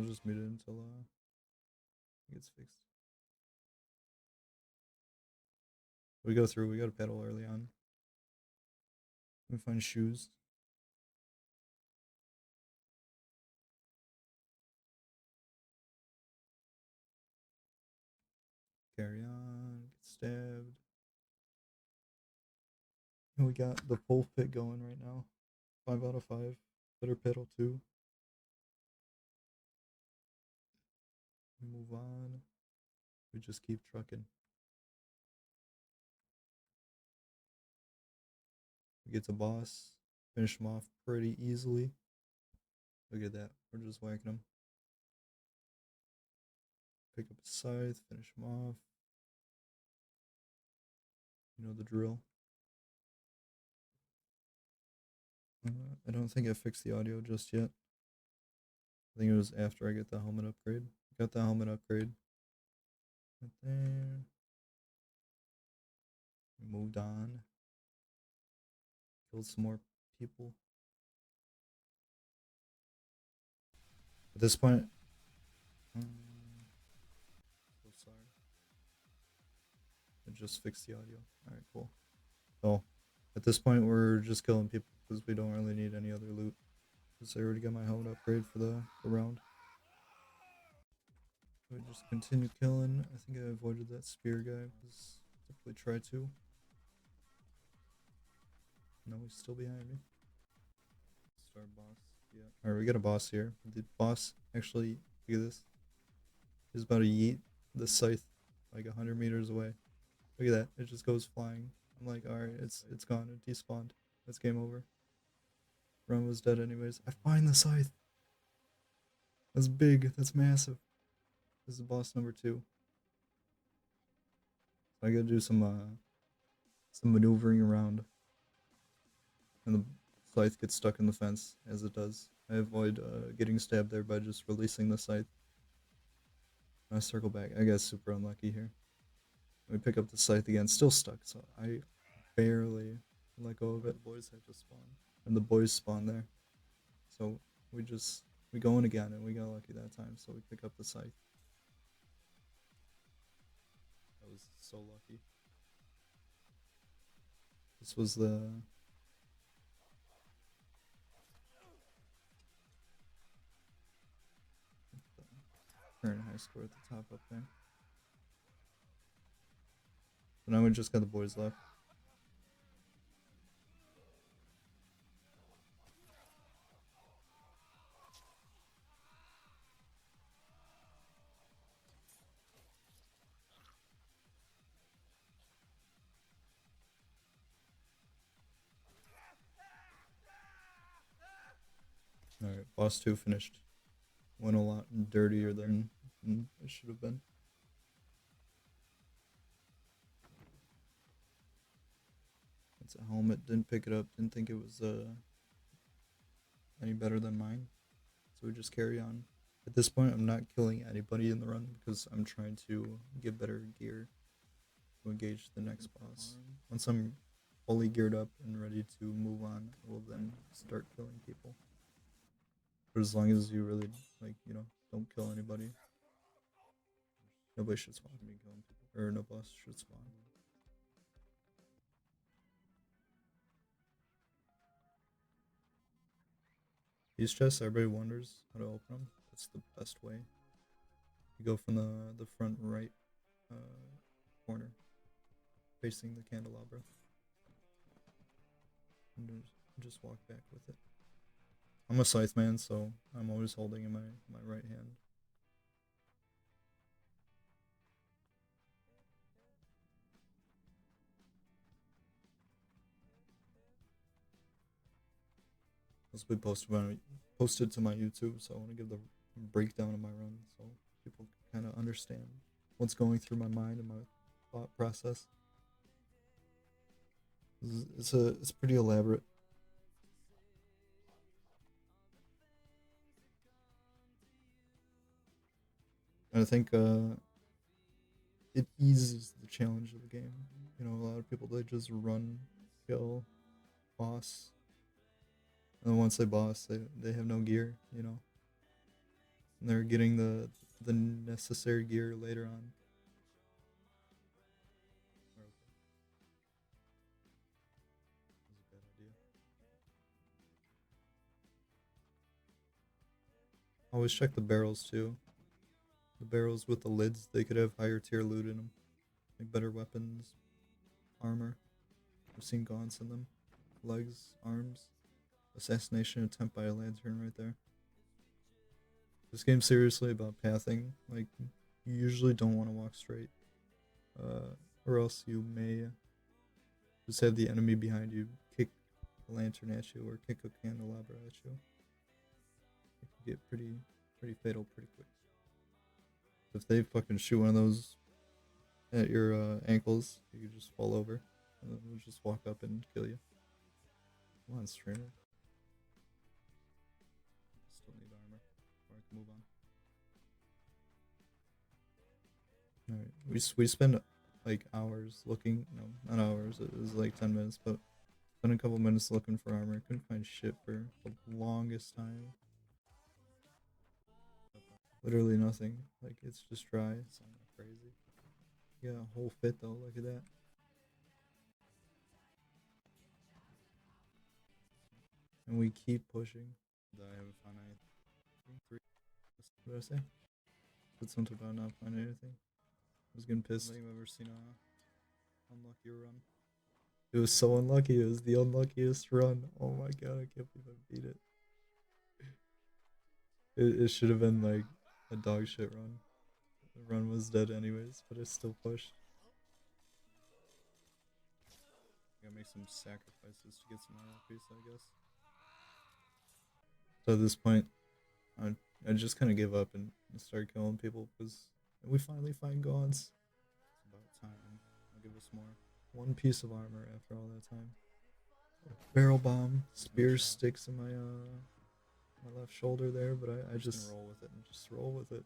I'll just mute it until it gets fixed. We go through. We got to pedal early on. We find shoes. Carry on. Get stabbed. And we got the full fit going right now. 5 out of 5. Better pedal too. Move on. We just keep trucking. We get to boss. Finish him off pretty easily. Look at that. We're just whacking him. Pick up a scythe. Finish him off. You know the drill. I don't think I fixed the audio just yet. I think it was after I get the helmet upgrade. Got the helmet upgrade. Right there. We moved on. Killed some more people. At this point, so sorry. I just fixed the audio. Alright, cool. So, at this point, we're just killing people because we don't really need any other loot. Because I already got my helmet upgrade for the round. We just continue killing. I think I avoided that spear guy because I typically try to. No, he's still behind me. Start boss. Yeah. Alright, we got a boss here. The boss actually, look at this. He's about to yeet the scythe like 100 meters away. Look at that. It just goes flying. I'm like, alright, it's gone. It despawned. That's game over. Ron was dead anyways. I find the scythe. That's big. That's massive. This is boss number 2. So I gotta do some maneuvering around. And the scythe gets stuck in the fence, as it does. I avoid getting stabbed there by just releasing the scythe. I circle back. I got super unlucky here. We pick up the scythe again, still stuck, so I barely let go of it. The boys had to spawn. And the boys spawn there. So we go in again, and we got lucky that time, so we pick up the scythe. That was so lucky. This was the current high score at the top up there. So now we just got the boys left. Alright, boss 2 finished. Went a lot dirtier than it should have been. It's a helmet, didn't pick it up, didn't think it was any better than mine. So we just carry on. At this point, I'm not killing anybody in the run because I'm trying to get better gear to engage the next boss. Once I'm fully geared up and ready to move on, we'll then start killing people. But as long as you really, don't kill anybody, nobody should spawn. Or no boss should spawn. These chests, everybody wonders how to open them. That's the best way. You go from the front right corner, facing the candelabra, and just walk back with it. I'm a scythe man, so I'm always holding in my right hand. This will be posted to my YouTube, so I want to give the breakdown of my run so people kind of understand what's going through my mind and my thought process. It's pretty elaborate. And I think it eases the challenge of the game. A lot of people, they just run, kill, boss, and then once they boss, they have no gear. And they're getting the necessary gear later on. Okay. That was a bad idea. Always check the barrels too. The barrels with the lids, they could have higher tier loot in them. Like better weapons, armor. I've seen gaunts in them. Legs, arms. Assassination attempt by a lantern right there. This game's seriously about pathing. Like, you usually don't want to walk straight. Or else you may just have the enemy behind you kick a lantern at you or kick a candelabra at you. It can get pretty fatal pretty quick. If they fucking shoot one of those at your ankles, you can just fall over and then they'll just walk up and kill you. Come on, streamer. Still need armor before I can move on. Alright, we spend like hours looking, no, not hours, it was like 10 minutes, but spent a couple minutes looking for armor. Couldn't find shit for the longest time. Literally nothing. Like, it's just dry. It's not crazy. Yeah, a whole fit though, look at that. And we keep pushing. I haven't found anything. 3. What did I say? Said something about not finding anything. I was getting pissed. I don't think I've ever seen a unlucky run. It was so unlucky. It was the unluckiest run. Oh my god, I can't believe I beat it. It should have been like a dog shit run. The run was dead anyways, but I still pushed. Gotta make some sacrifices to get some armor piece, I guess. So at this point, I just kind of give up and start killing people because we finally find gaunts. It's about time. I'll give us more. One piece of armor after all that time. Barrel bomb, spear sticks in my my left shoulder there, but I just roll with it and just roll with it.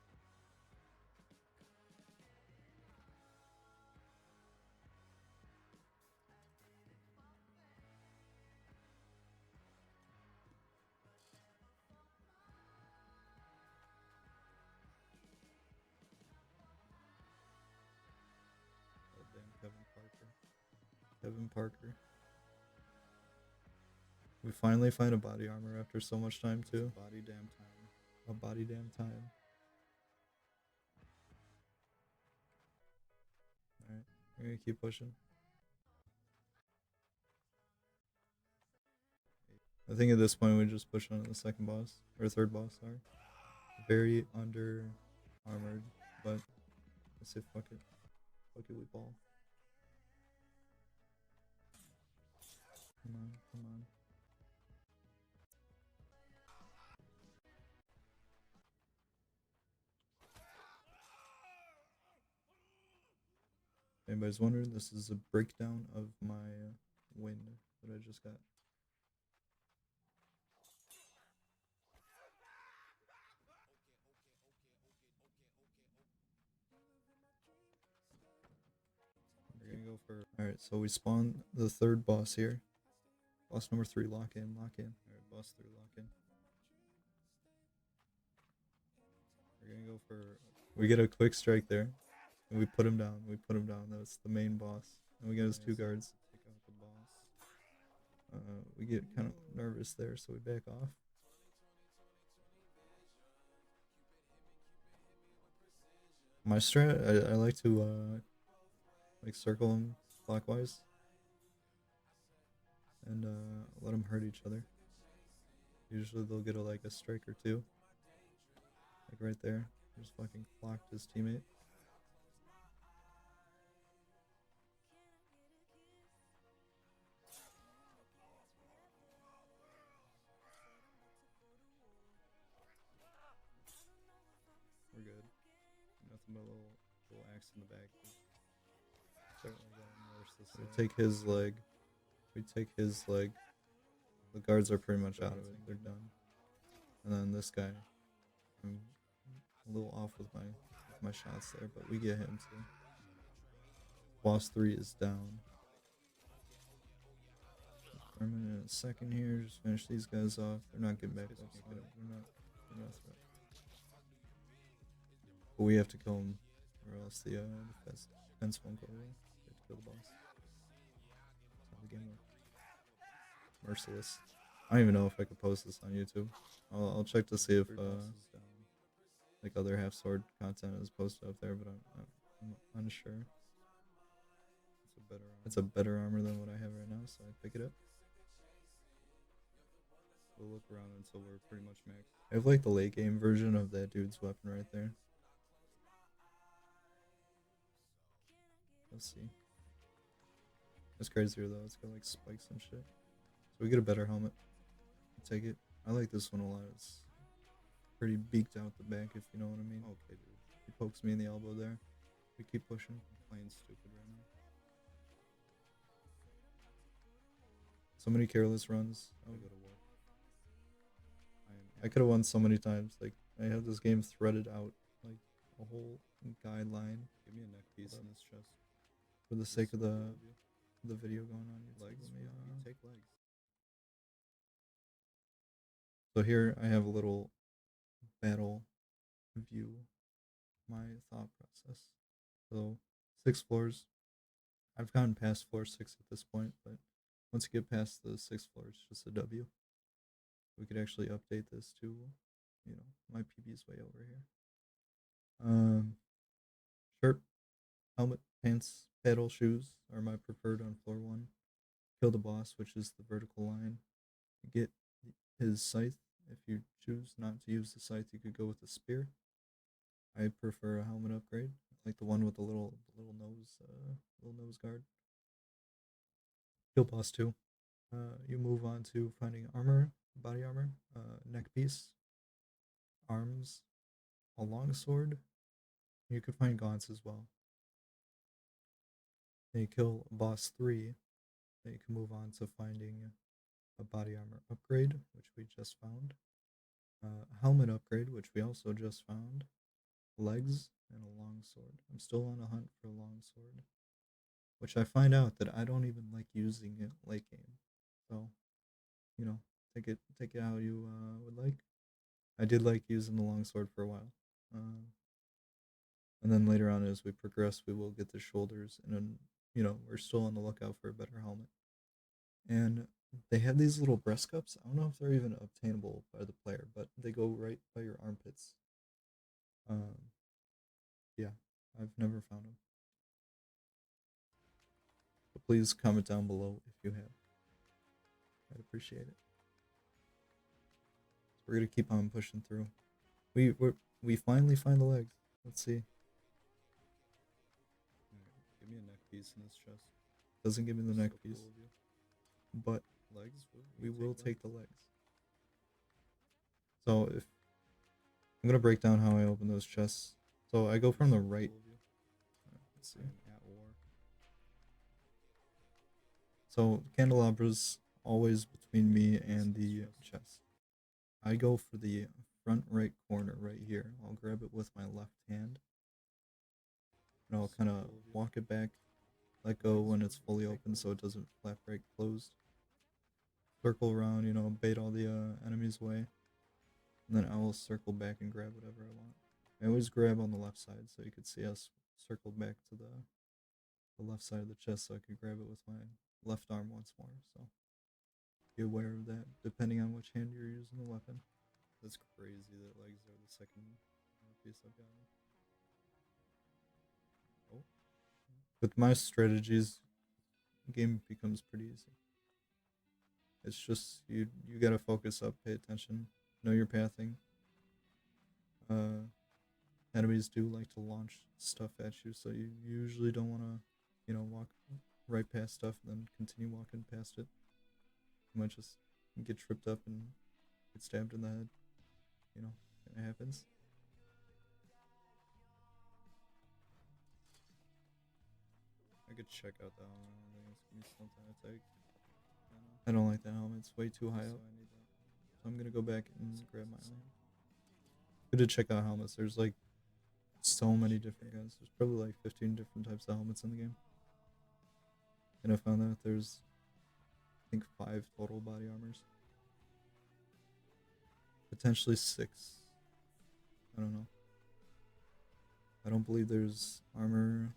Goddamn Kevin Parker. Kevin Parker. We finally find a body armor after so much time too. Body damn time. A body damn time. Alright, we're gonna keep pushing. I think at this point we just push on to the second boss, or third boss, sorry. Very under armored, but I say fuck it. Fuck it, we ball. Come on, come on. If anybody's wondering, this is a breakdown of my win that I just got. We're gonna go for. Alright, so we spawn the third boss here. Boss number 3, lock in, lock in. Alright, boss 3, lock in. We're gonna go for. We get a quick strike there. And we put him down. We put him down. That's the main boss. And we get his 2 guards. Take out the boss. We get kind of nervous there, so we back off. My strat, I like to like circle them clockwise and let them hurt each other. Usually they'll get like a strike or 2. Like right there. Just fucking clocked his teammate. We're good. Nothing but a little axe in the back. Certainly gonna worse this. We take his leg. We take his leg. The guards are pretty much out of it. They're done. And then this guy. I'm a little off with my shots there, but we get him too. Boss 3 is down. For a minute, a second here. Just finish these guys off. They're not getting back up. They're not a threat. But we have to kill him, or else the defense won't go away. We have to kill the boss. That's how the game works. Merciless. I don't even know if I could post this on YouTube. I'll check to see if like other half sword content is posted up there, but I'm unsure. It's a better armor than what I have right now, so I pick it up. We'll look around until we're pretty much maxed. I have like the late game version of that dude's weapon right there. Let's see. It's crazier though. It's got like spikes and shit. So we get a better helmet. I'll take it. I like this one a lot. It's pretty beaked out the back, if you know what I mean. Okay, dude. He pokes me in the elbow there. We keep pushing. I'm playing stupid right now. So many careless runs. I go to work. I could have won so many times. Like, I have this game threaded out like a whole guideline. Give me a neck piece in this chest. For the sake of the video going on. Legs. Take legs. So here I have a little battle view, my thought process. So 6 floors. I've gotten past floor 6 at this point, but once you get past the 6th floor, it's just a W. We could actually update this to, you know, my PB's way over here. Shirt, helmet, pants, paddle, shoes are my preferred on floor 1. Kill the boss, which is the vertical line. Get his scythe. If you choose not to use the scythe, you could go with the spear. I prefer a helmet upgrade, like the one with the little nose guard. Kill boss 2. You move on to finding armor, body armor, neck piece, arms, a longsword. You can find gaunts as well. Then you kill boss 3. Then you can move on to finding a body armor upgrade, which we just found. Helmet upgrade, which we also just found. Legs and a longsword. I'm still on a hunt for a longsword, which I find out that I don't even like using it late game. So, you know, take it how you would like. I did like using the longsword for a while. And then later on, as we progress, we will get the shoulders, and then, you know, we're still on the lookout for a better helmet. And they have these little breast cups. I don't know if they're even obtainable by the player, but they go right by your armpits. Yeah, I've never found them. But please comment down below if you have. I'd appreciate it. So we're gonna keep on pushing through. We finally find the legs. Let's see. Give me a neck piece in this chest. Doesn't give me the neck piece. But legs, we will take the legs. So if I'm gonna break down how I open those chests. So I go from the right. Let's see. So candelabra's always between me and the chest. I go for the front right corner right here. I'll grab it with my left hand. And I'll kind of walk it back, let go when it's fully open so it doesn't flap right closed. Circle around, you know, bait all the enemies away. And then I will circle back and grab whatever I want. I always grab on the left side so you could see us circle back to the left side of the chest so I could grab it with my left arm once more. So be aware of that depending on which hand you're using the weapon. That's crazy that legs are the second piece I've gotten. Oh. With my strategies, the game becomes pretty easy. It's just you gotta focus up, pay attention, know your pathing. Enemies do like to launch stuff at you, so you usually don't want to, you know, walk right past stuff and then continue walking past it. You might just get tripped up and get stabbed in the head. You know, it happens. I could check out the helmet. I think it's gonna be something I take. I don't like that helmet. It's way too high up. So I'm gonna go back and grab my own. Good to check out helmets. There's like so many different guns. There's probably like 15 different types of helmets in the game. And I found that there's, I think, 5 total body armors. Potentially 6. I don't know. I don't believe there's armor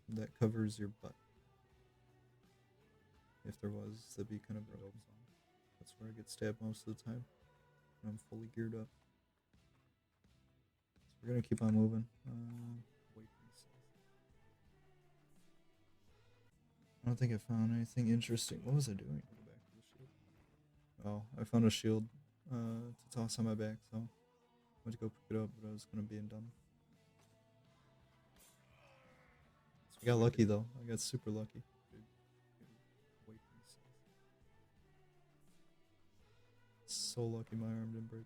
that covers your butt. If there was, that'd be kind of broken. That's where I get stabbed most of the time. And I'm fully geared up. So we're gonna keep on moving. I don't think I found anything interesting. What was I doing? Go back to the shield. Oh, I found a shield to toss on my back, so I went to go pick it up, but I was gonna be done. I got lucky though. I got super lucky. So lucky my arm didn't break.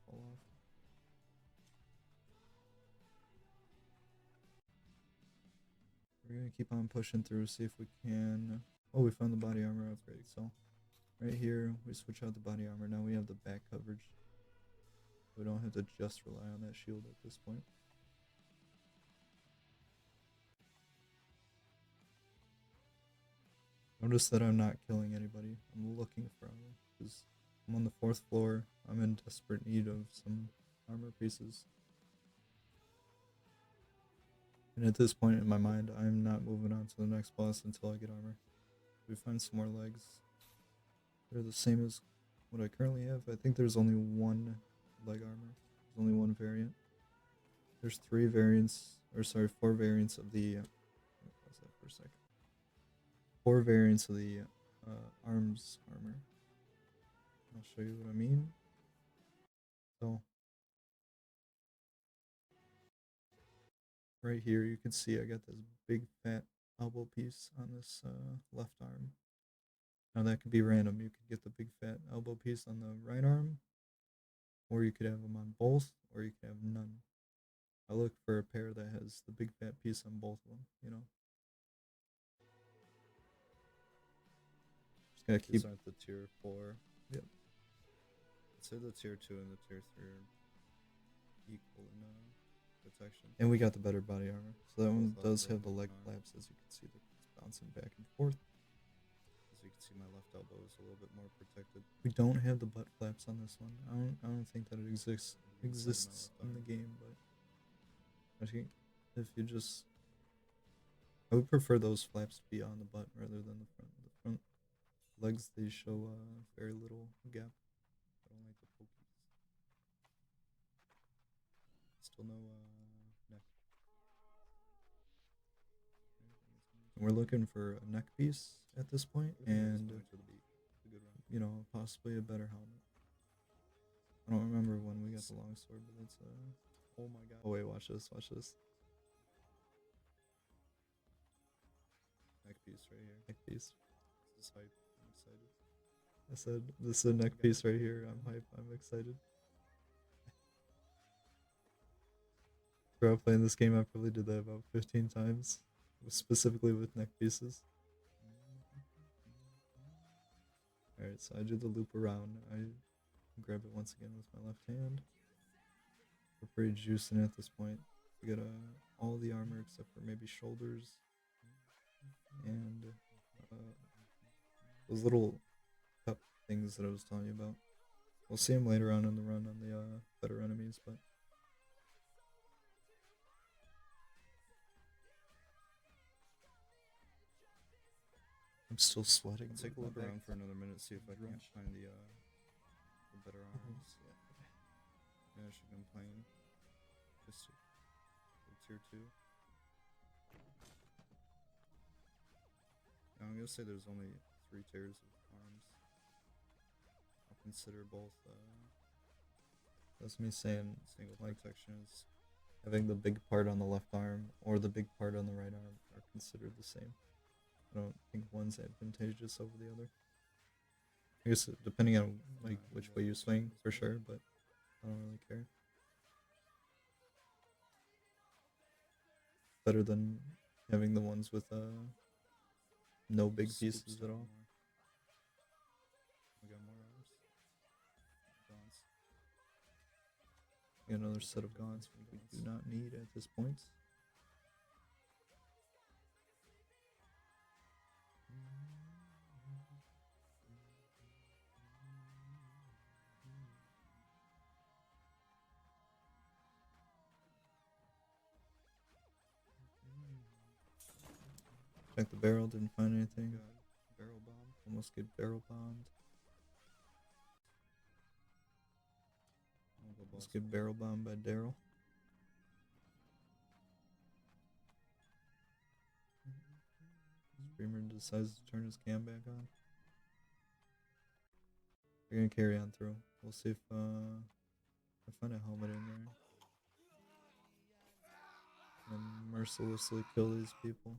Fall off. We're gonna keep on pushing through, see if we can. Oh, we found the body armor upgrade. So right here, we switch out the body armor. Now we have the back coverage. We don't have to just rely on that shield at this point. Notice that I'm not killing anybody. I'm looking for armor because I'm on the 4th floor. I'm in desperate need of some armor pieces. And at this point in my mind, I'm not moving on to the next boss until I get armor. We find some more legs. They're the same as what I currently have. I think there's only one leg armor. There's only one variant. There's 3 variants, or sorry, 4 variants of the. Pause that for a second. 4 variants of the arms armor. I'll show you what I mean. So right here, you can see I got this big fat elbow piece on this left arm. Now that could be random. You could get the big fat elbow piece on the right arm, or you could have them on both, or you could have none. I look for a pair that has the big fat piece on both of them, you know. Just gotta keep. These aren't the tier 4. Yep. I'd say the tier 2 and the tier 3 are equal in protection. And we got the better body armor. So that one does have the leg flaps, as you can see. It's bouncing back and forth. As you can see, my left elbow is a little bit more protected. We don't have the butt flaps on this one. I don't think that it exists in the game, but I think if you just, I would prefer those flaps to be on the butt rather than the front. The front legs, they show very little gap. I don't like the pokies. Still no neck. We're looking for a neck piece at this point, and you know, possibly a better helmet. I don't remember when we got the longsword, but it's oh my god. Oh wait, watch this, watch this. Neck piece right here. Neck piece. This is hype. I'm excited. I said this is a neck piece right here. I'm hype. I'm excited. Throughout playing this game, I probably did that about 15 times, specifically with neck pieces. Alright, so I do the loop around. I grab it once again with my left hand. We're pretty juicing at this point. We got all the armor except for maybe shoulders and those little cup things that I was telling you about. We'll see them later on in the run on the better enemies, but I'm still sweating. I'll take a look around for another minute, see if I can't find the better arms. Yeah, I should complain. Just tier 2. Now I'm gonna say there's only 3 tiers of arms. I'll consider both. That's me saying single protection is having the big part on the left arm or the big part on the right arm are considered the same. I don't think one's advantageous over the other. I guess depending on like which way you swing, for sure, but I don't really care. Better than having the ones with no big pieces at all. We got more arms. Gaunts. We got another set of gaunts we do not need at this point. Check the barrel, didn't find anything. God. Barrel bomb. Almost get barrel bombed. I'll go Let's boss get one. barrel bombed by Daryl. Screamer decides to turn his cam back on. We're gonna carry on through. We'll see if I find a helmet in there. And mercilessly kill these people.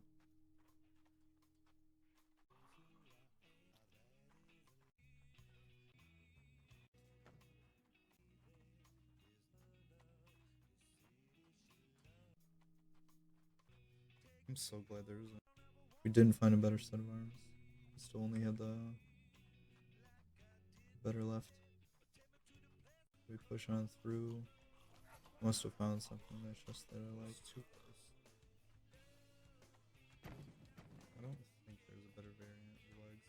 I'm so glad there's a We didn't find a better set of arms. We still only had the better left. We push on through. Must have found something in that chest that I like. too close. I don't think there's a better variant of legs.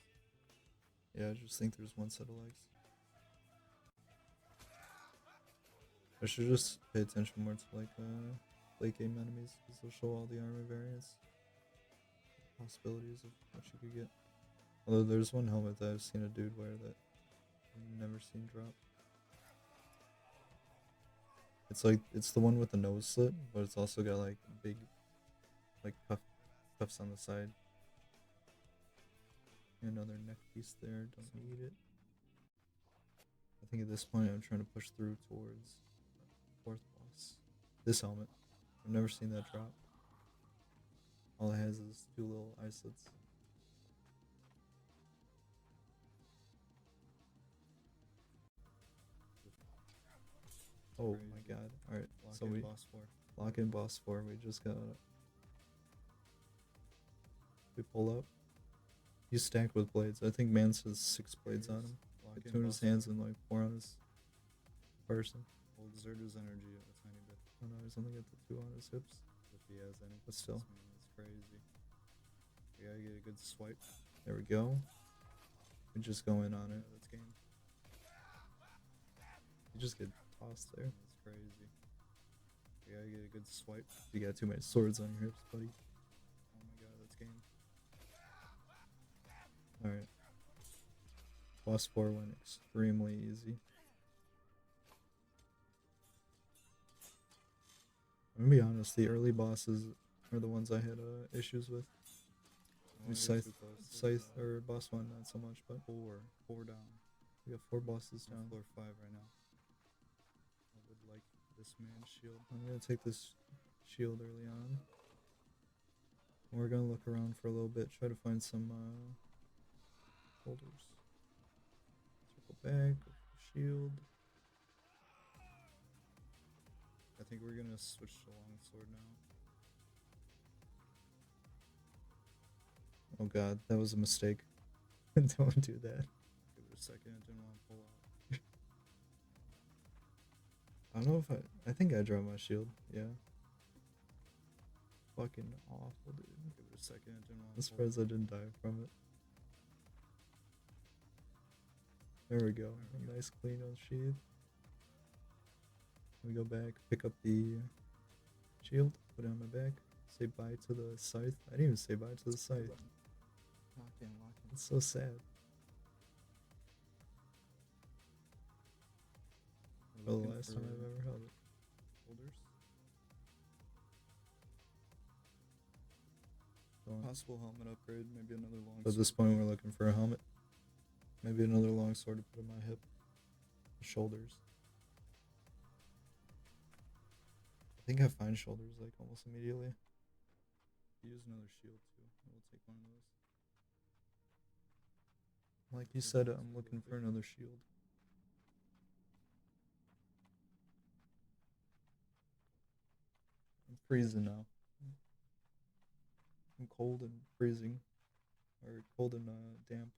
Yeah, I just think there's one set of legs. I should just pay attention more to like late game enemies because they'll show all the armor variants, possibilities of what you could get. Although there's one helmet that I've seen a dude wear that I've never seen drop. It's like it's the one with the nose slit, but it's also got like big, like cuffs on the side. Another neck piece there. Don't need it. I think at this point I'm trying to push through towards fourth boss. This helmet. I've never seen that drop. All it has is two little islets. Oh my god. Alright, so we boss 4. lock in boss 4. We just got we pull up. He's stacked with blades. I think Mance has 6 blades on him. Like 2 in his hands and like 4 on his person. We'll exert his energy a tiny bit. Oh no, he's only got the 2 on his hips. If he has any. But still. That's crazy. We gotta get a good swipe. There we go. We just go in on it. That's game. You just get tossed there. That's crazy. We gotta get a good swipe. You got too many swords on your hips, buddy. Oh my god, that's game. Alright. Boss 4 went extremely easy. I'm gonna be honest, the early bosses are the ones I had issues with. Scythe or boss 1 not so much, but 4 down. we got 4 bosses We're down. on floor 5 right now. I would like this man's shield. I'm gonna take this shield early on. We're gonna look around for a little bit, try to find some holders. Circle back, go for shield. I think we're gonna switch to longsword now. Oh god, that was a mistake. Don't do that. Give it a second, I didn't want to pull out. I don't know if I think I dropped my shield, yeah. Fucking awful, dude. Give it a second, I didn't want I'm to pull out. surprised I didn't die from it. There we go. There we go. Nice clean unsheath. We go back, pick up the shield, put it on my back, say bye to the scythe. I didn't even say bye to the scythe. Lock in, lock in. It's so sad. We're For the looking last time for I've ever held it. holders. So, Possible helmet upgrade, maybe another long so at this point, we're looking for a helmet. Maybe another long sword to put on my hip, shoulders. I think I find shoulders like almost immediately. Use another shield too. We'll take one of those. Like you said, I'm looking for another shield. I'm freezing now. I'm cold and freezing. Or cold and damp.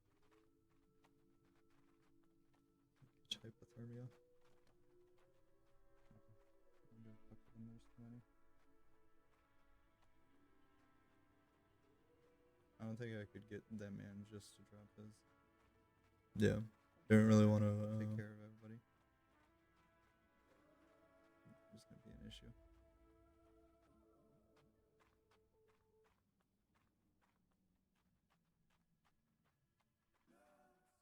Catch hypothermia. I'm gonna fuck with them, there's too many. I don't think I could get that man just to drop his. Yeah. Don't really want to Take care of everybody. There's gonna be an issue.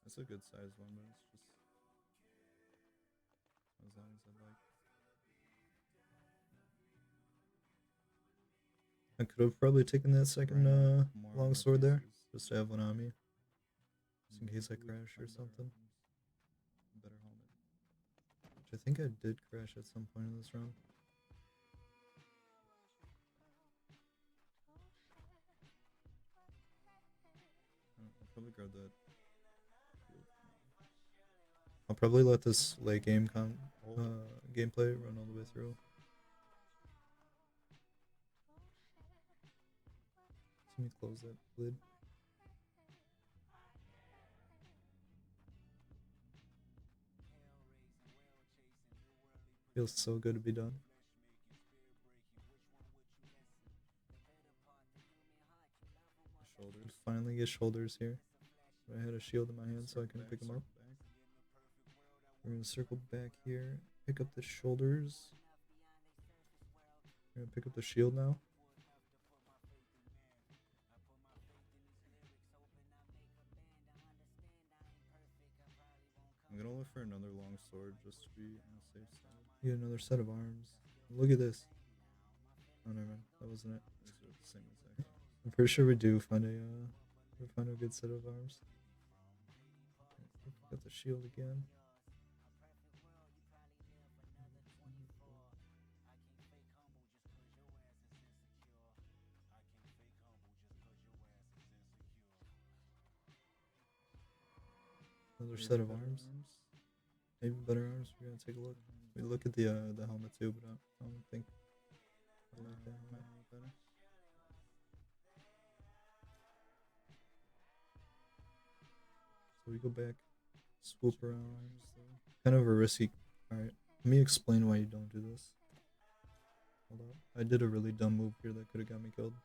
It's a good size one, but it's just as long as I like. I could have probably taken that second long sword there, just to have one on me, just in case I crash or something. Better helmet. Which I think I did crash at some point in this round. I'll probably grab that. I'll probably let this late game gameplay run all the way through. Let me close that lid. Feels so good to be done. Shoulders. Finally get shoulders here. I had a shield in my hand so I can pick them up. We're gonna circle back here, pick up the shoulders. We're gonna pick up the shield now. I'm gonna look for another long sword just to be on the safe side. Get another set of arms. Look at this. Oh never mind, that wasn't it. These are the same exact. I'm pretty sure we do find a good set of arms. Got the shield again. Another set of arms. Maybe better arms. We're gonna take a look. We look at the helmet too, but I don't think I like that helmet better. So we go back, swoop around. Kind of a risky. Alright, let me explain why you don't do this. Hold up. I did a really dumb move here that could have got me killed.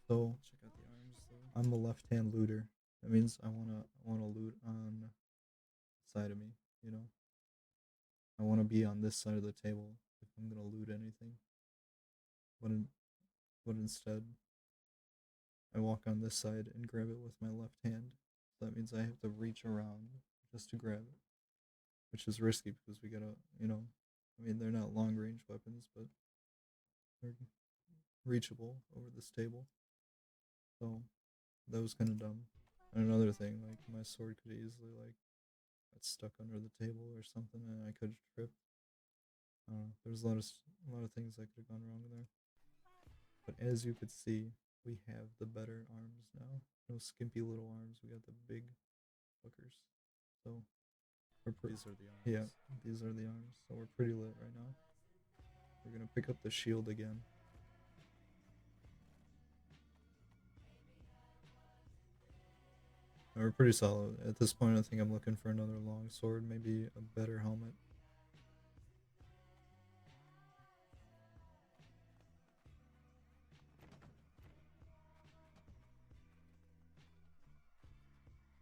So check out the arms though. I'm a left-hand looter. That means I wanna loot on the side of me, you know? I wanna be on this side of the table if I'm gonna loot anything. But instead I walk on this side and grab it with my left hand. So that means I have to reach around just to grab it. Which is risky because we gotta, you know, I mean, they're not long range weapons, but they're reachable over this table. So that was kind of dumb. And another thing, like my sword could easily like got stuck under the table or something, and I could trip. There's a lot of things that could have gone wrong there. But as you could see, we have the better arms now. No skimpy little arms. We got the big hookers. So these are the arms. Yeah, these are the arms. So we're pretty lit right now. We're gonna pick up the shield again. We're pretty solid. At this point, I think I'm looking for another long sword, maybe a better helmet.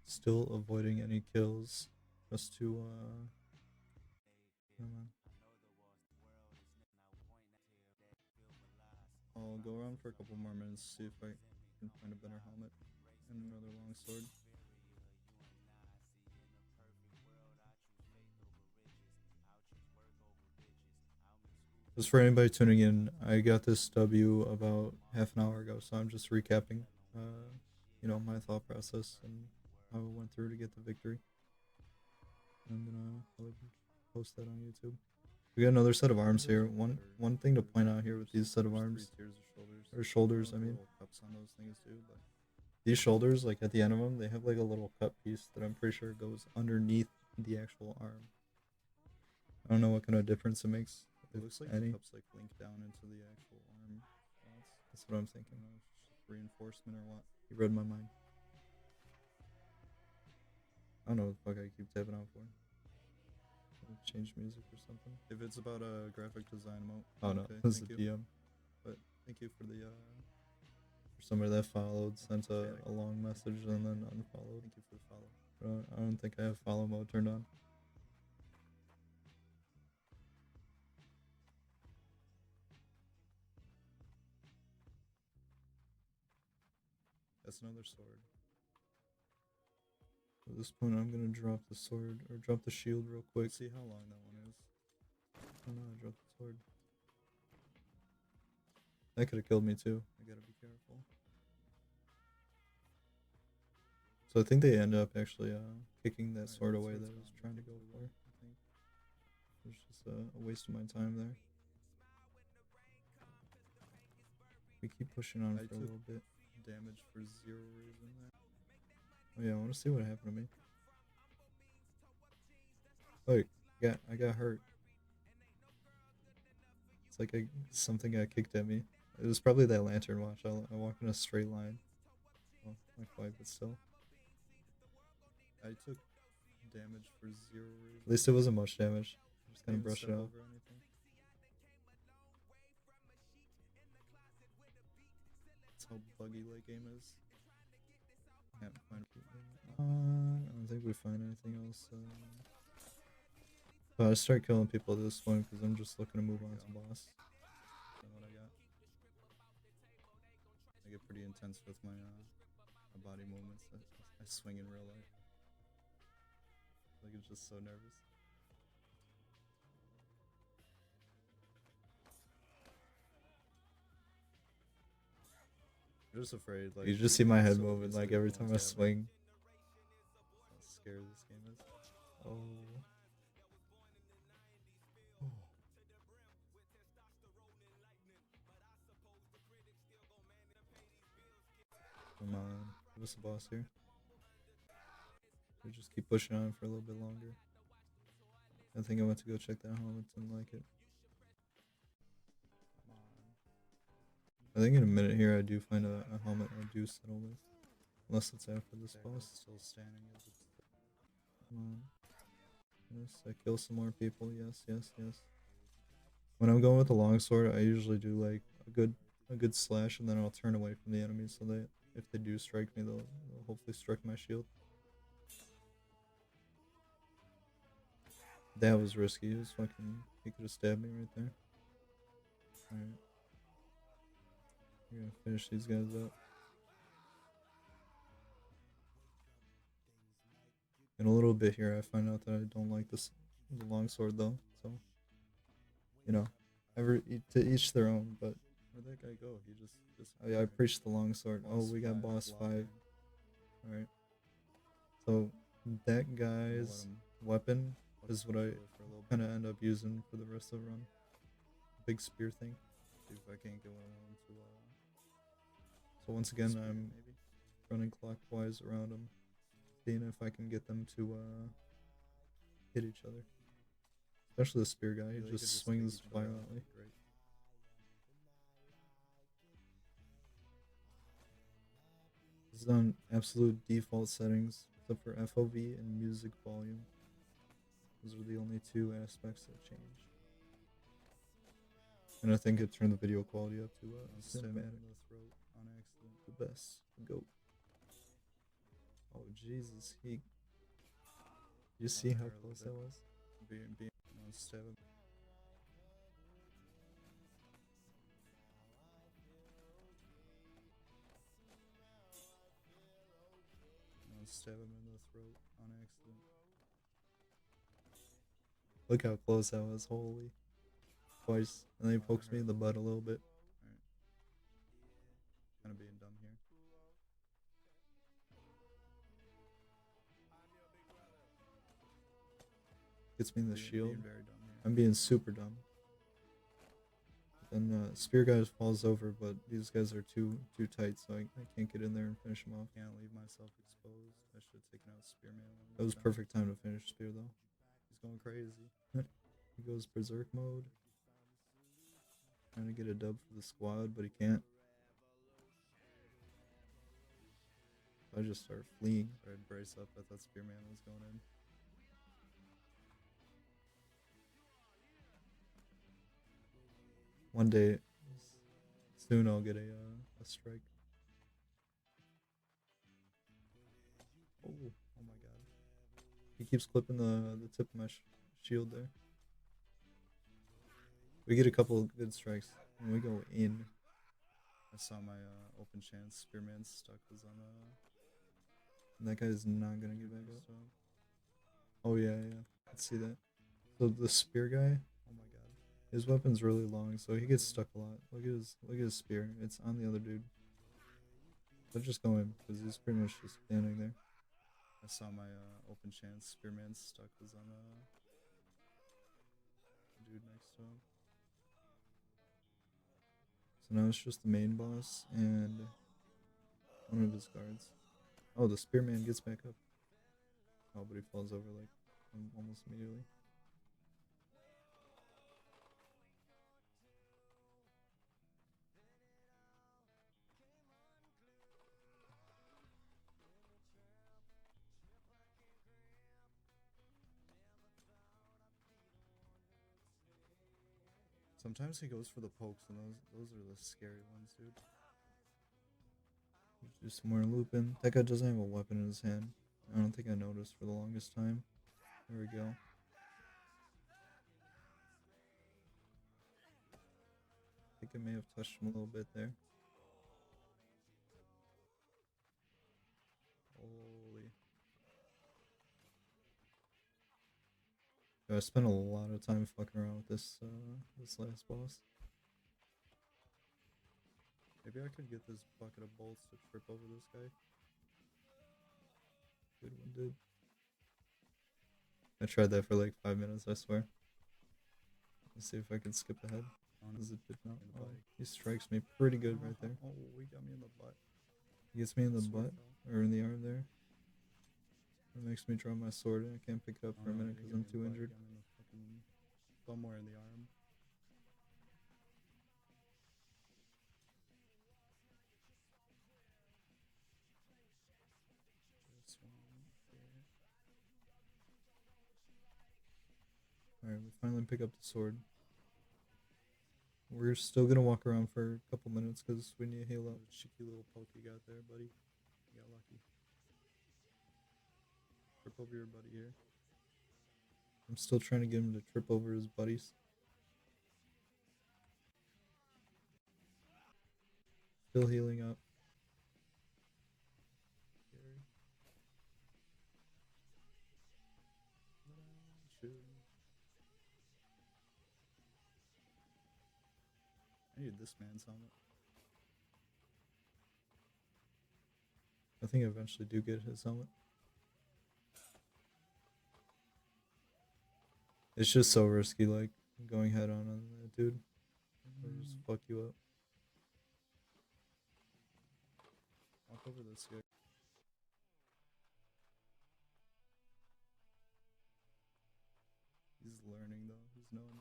Still avoiding any kills, just to, come on. I'll go around for a couple more minutes, see if I can find a better helmet and another long sword. Just for anybody tuning in, I got this W about half an hour ago, so I'm just recapping, you know, my thought process and how I went through to get the victory. I'm gonna probably post that on YouTube. We got another set of arms here. One thing to point out here with these set of arms, or shoulders, I mean, cups on those things too. But these shoulders, like at the end of them, they have like a little cut piece that I'm pretty sure goes underneath the actual arm. I don't know what kind of difference it makes. It looks like the cups like link down into the actual arm spots. That's what I'm thinking of. Reinforcement or what? You read my mind. I don't know what the fuck I keep tapping out for. Change music or something. If it's about a graphic design, oh no, this is a DM. But thank you for the for somebody that followed, sent a long message and then unfollowed. Thank you for the follow. I don't think I have follow mode turned on. That's another sword. At this point, I'm gonna drop the sword, or drop the shield real quick. See how long that one is. Oh no, I dropped the sword. That could have killed me too. I gotta be careful. So I think they end up actually kicking that sword away that I was trying to go for. I think it was just a waste of my time there. We keep pushing on for a little bit. Damage for 0 reason there. Oh yeah, I want to see what happened to me. Like, I got hurt. It's like something got kicked at me. It was probably that lantern watch. I walked in a straight line. Well, not quite, but still. I took damage for 0 reason. At least it wasn't much damage. Just kind of brush it off. That's how buggy late game is. Can't find I don't think we find anything else. But I start killing people at this point because I'm just looking to move on to boss. That's what I got. I get pretty intense with my body movements. I swing in real life. Like it's just so nervous. I'm just afraid. Like you just see my head moving like every time I swing. How scary this game is. Oh. Come on, give us a boss here. We just keep pushing on for a little bit longer. I think I went to go check that helmet, didn't like it. Come on. I think in a minute here I do find a helmet I do settle with. Unless it's after this boss. Still standing. Come on. Yes, I kill some more people. Yes, yes, yes. When I'm going with the longsword, I usually do like a good slash, and then I'll turn away from the enemies so that if they do strike me, they'll hopefully strike my shield. That was risky. It was fucking. He could have stabbed me right there. Alright. We're gonna finish these guys up. In a little bit here, I find out that I don't like the longsword though. So, you know, to each their own. But where'd that guy go? He just. Oh yeah, I preached the longsword. Oh, we got boss 5. All right. So that guy's weapon is what I kind of end up using for the rest of the run. Big spear thing. See if I can't get one of them to. So once again, I'm running clockwise around them, seeing if I can get them to hit each other. Especially the spear guy, he just swings violently. This is on absolute default settings, except for FOV and music volume. Those are the only 2 aspects that change. And I think it turned the video quality up to cinematic. On accident. The best. The GOAT. Oh Jesus, you see how close that was? Stab him. Stab him in the throat on accident. Look how close that was, holy. Twice. And then he pokes me in the butt a little bit. Alright. Kind of being dumb here. Gets me in the shield. I'm being super dumb. Then spear guy falls over, but these guys are too tight, so I can't get in there and finish him off. Can't leave myself exposed. I should have taken out Spearman. That was perfect time to finish Spear though. He's going crazy. He goes berserk mode. Trying to get a dub for the squad, but he can't. I just started fleeing. I'd brace up. I thought Spearman was going in. One day, soon I'll get a strike. Oh my god. He keeps clipping the tip of my shield there. We get a couple of good strikes, and we go in. I saw my open chance. Spearman stuck was on That guy's not gonna get back up. Oh yeah, yeah. Let's see that. So the spear guy, oh my god. His weapon's really long, so he gets stuck a lot. Look at his spear. It's on the other dude. Let's just go in, because he's pretty much just standing there. I saw my open chance spearman stuck was on the dude next to him. So now it's just the main boss and one of his guards. Oh, the spearman gets back up. Oh, but he falls over like almost immediately. Sometimes he goes for the pokes, and those are the scary ones, dude. He's just more looping. That guy doesn't have a weapon in his hand. I don't think I noticed for the longest time. There we go. I think I may have touched him a little bit there. Holy. I spent a lot of time fucking around with this this last boss. Maybe I could get this bucket of bolts to trip over this guy. Good one, dude. I tried that for like 5 minutes, I swear. Let's see if I can skip ahead. Does it did not? Oh, he strikes me pretty good right there. Oh, he got me in the butt. He gets me in the butt, or in the arm there. It makes me drop my sword and I can't pick it up for a minute because I'm too injured. Somewhere in the arm. This one here. Alright, we finally pick up the sword. We're still gonna walk around for a couple minutes because we need to heal up. Cheeky little poke you got there, buddy. You got lucky. Trip over your buddy here. I'm still trying to get him to trip over his buddies. Still healing up. I need this man's helmet. I think I eventually do get his helmet. It's just so risky, like, going head on that dude. Or just fuck you up. Walk over this guy. He's learning though. He's knowing.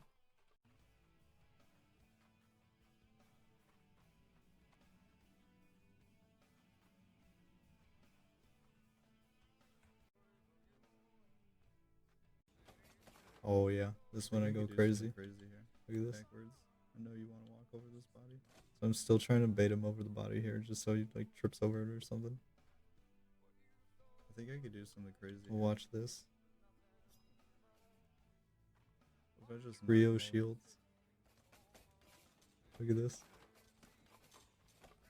Oh yeah, this one I go crazy. Crazy here. Look at this. Backwards. I know you want to walk over this body. So I'm still trying to bait him over the body here, just so he like trips over it or something. I think I could do something crazy. We'll watch this. If I just Rio shields. Look at this.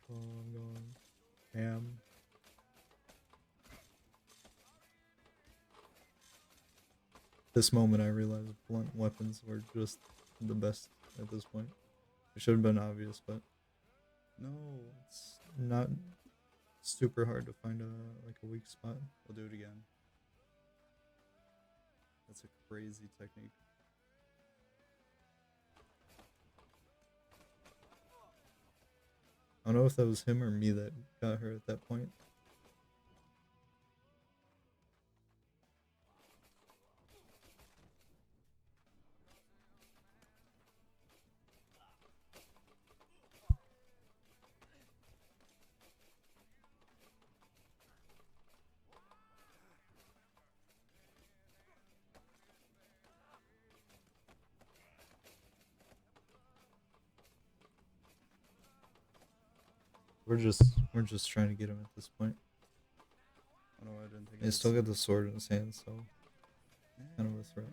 Oh, I'm going ham. This moment I realized blunt weapons were just the best at this point. It should have been obvious, but no, it's not super hard to find a weak spot. We'll do it again. That's a crazy technique. I don't know if that was him or me that got her at that point. We're just trying to get him at this point. Oh no, I didn't think. He still got the sword in his hand, so kind of a threat.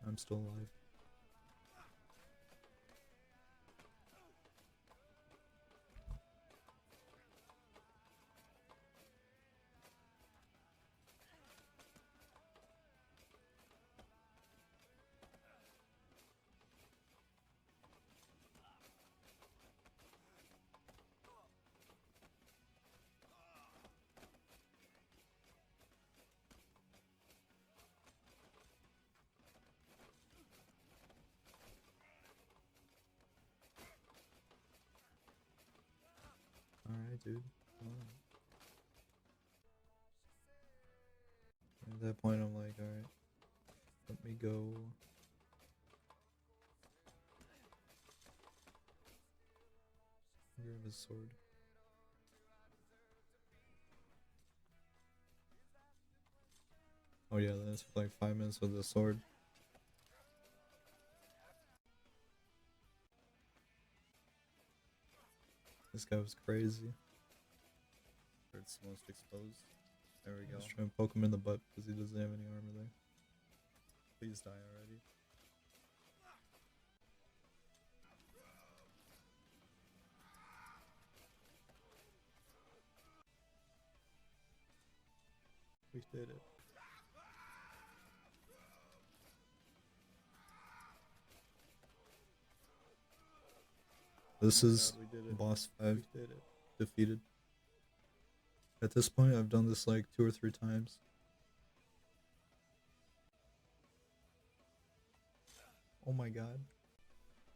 I'm still alive. dude. Come on. At that point, I'm like, alright, let me go. Grab his sword. Oh yeah, that's for like 5 minutes with the sword. This guy was crazy. It's the most exposed. There we go. Just try and poke him in the butt because he doesn't have any armor there. Please die already. We did it. This is we did it. boss 5 We did it. defeated. At this point, I've done this like 2 or 3 times. Oh my god.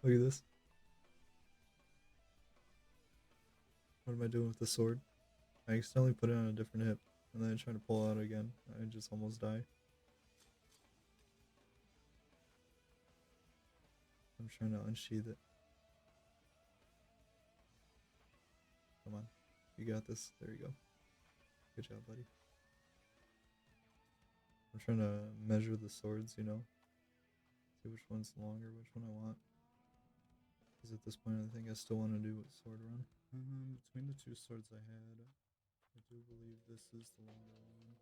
Look at this. What am I doing with the sword? I accidentally put it on a different hip, and then I try to pull it out again. I just almost die. I'm trying to unsheath it. Come on. You got this. There you go. Good job, buddy. I'm trying to measure the swords, you know? See which one's longer, which one I want. Because at this point, I think I still want to do a sword run. Between the 2 swords I had, I do believe this is the longer one.